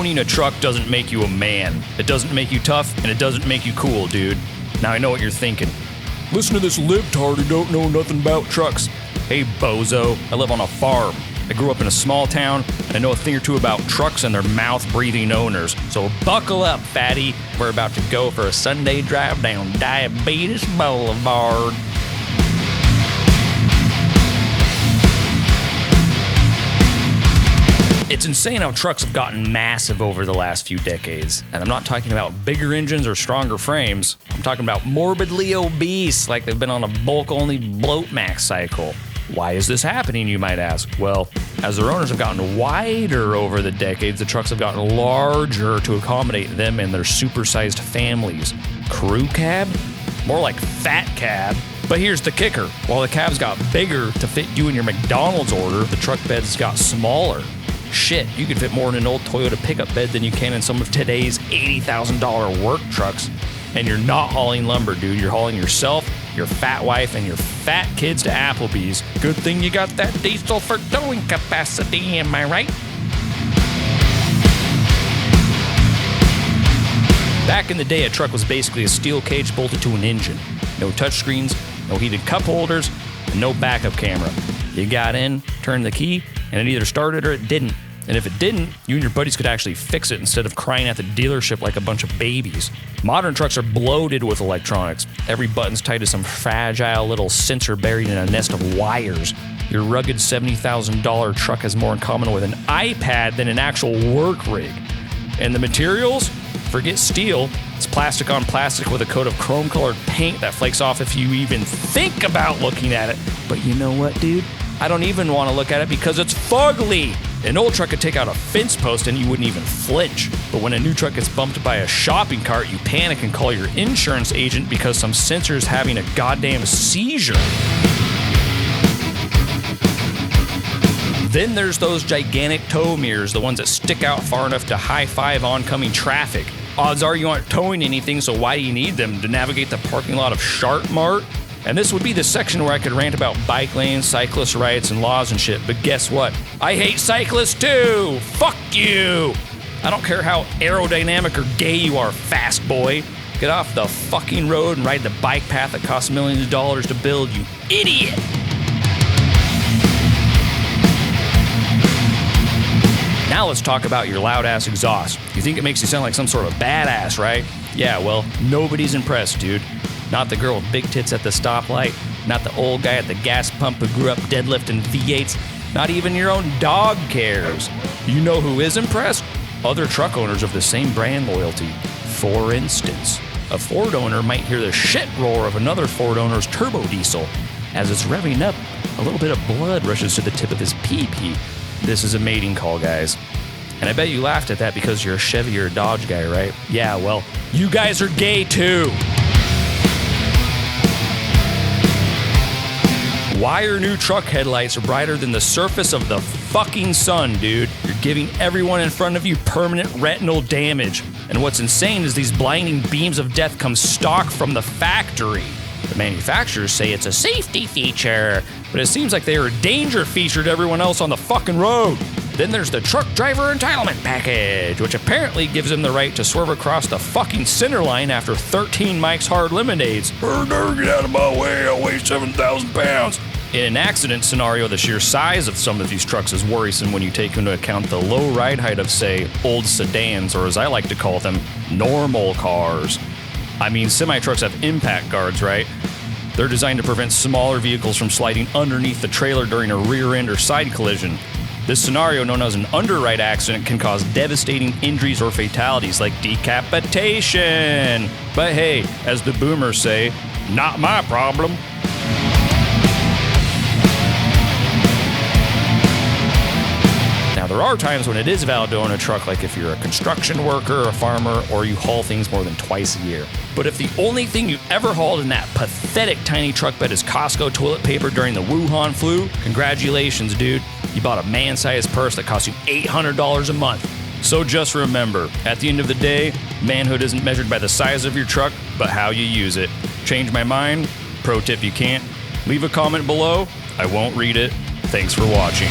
Owning a truck doesn't make you a man. It doesn't make you tough, and it doesn't make you cool, dude. Now I know what you're thinking. Listen to this libtard who don't know nothing about trucks. Hey, bozo, I live on a farm. I grew up in a small town, and I know a thing or two about trucks and their mouth-breathing owners. So buckle up, fatty. We're about to go for a Sunday drive down Diabetes Boulevard. It's insane how trucks have gotten massive over the last few decades. And I'm not talking about bigger engines or stronger frames. I'm talking about morbidly obese, like they've been on a bulk-only bloat max cycle. Why is this happening, you might ask? Well, as their owners have gotten wider over the decades, the trucks have gotten larger to accommodate them and their supersized families. Crew cab? More like fat cab. But here's the kicker. While the cabs got bigger to fit you and your McDonald's order, the truck beds got smaller. Shit, you can fit more in an old Toyota pickup bed than you can in some of today's $80,000 work trucks. And you're not hauling lumber, dude. You're hauling yourself, your fat wife, and your fat kids to Applebee's. Good thing you got that diesel for towing capacity, am I right? Back in the day, a truck was basically a steel cage bolted to an engine. No touchscreens, no heated cup holders, and no backup camera. You got in, turned the key, and it either started or it didn't. And if it didn't, you and your buddies could actually fix it instead of crying at the dealership like a bunch of babies. Modern trucks are bloated with electronics. Every button's tied to some fragile little sensor buried in a nest of wires. Your rugged $70,000 truck has more in common with an iPad than an actual work rig. And the materials? Forget steel. It's plastic on plastic with a coat of chrome-colored paint that flakes off if you even think about looking at it. But you know what, dude? I don't even want to look at it because it's fugly. An old truck could take out a fence post and you wouldn't even flinch. But when a new truck gets bumped by a shopping cart, you panic and call your insurance agent because some sensor is having a goddamn seizure. Then there's those gigantic tow mirrors, the ones that stick out far enough to high-five oncoming traffic. Odds are you aren't towing anything, so why do you need them? To navigate the parking lot of Sharp Mart? And this would be the section where I could rant about bike lanes, cyclist rights, and laws and shit, but guess what? I hate cyclists too! Fuck you! I don't care how aerodynamic or gay you are, fast boy. Get off the fucking road and ride the bike path that costs millions of dollars to build, you idiot! Now let's talk about your loud-ass exhaust. You think it makes you sound like some sort of badass, right? Yeah, well, nobody's impressed, dude. Not the girl with big tits at the stoplight, not the old guy at the gas pump who grew up deadlifting V8s, not even your own dog cares. You know who is impressed? Other truck owners of the same brand loyalty. For instance, a Ford owner might hear the shit roar of another Ford owner's turbo diesel. As it's revving up, a little bit of blood rushes to the tip of his pee-pee. This is a mating call, guys. And I bet you laughed at that because you're a Chevy or a Dodge guy, right? Yeah, well, you guys are gay too. Why are new truck headlights brighter than the surface of the fucking sun, dude? You're giving everyone in front of you permanent retinal damage. And what's insane is these blinding beams of death come stock from the factory. The manufacturers say it's a safety feature, but it seems like they are a danger feature to everyone else on the fucking road. Then there's the truck driver entitlement package, which apparently gives him the right to swerve across the fucking center line after 13 Mike's Hard Lemonades. Get out of my way, I weigh 7,000 pounds. In an accident scenario, the sheer size of some of these trucks is worrisome when you take into account the low ride height of, say, old sedans, or as I like to call them, normal cars. I mean, semi-trucks have impact guards, right? They're designed to prevent smaller vehicles from sliding underneath the trailer during a rear end or side collision. This scenario, known as an underride accident, can cause devastating injuries or fatalities like decapitation. But hey, as the boomers say, not my problem. Now, there are times when it is valid to own a truck, like if you're a construction worker, a farmer, or you haul things more than twice a year. But if the only thing you ever hauled in that pathetic tiny truck bed is Costco toilet paper during the Wuhan flu, congratulations, dude. You bought a man-sized purse that cost you $800 a month. So just remember, at the end of the day, manhood isn't measured by the size of your truck, but how you use it. Change my mind? Pro tip you can't. Leave a comment below. I won't read it. Thanks for watching.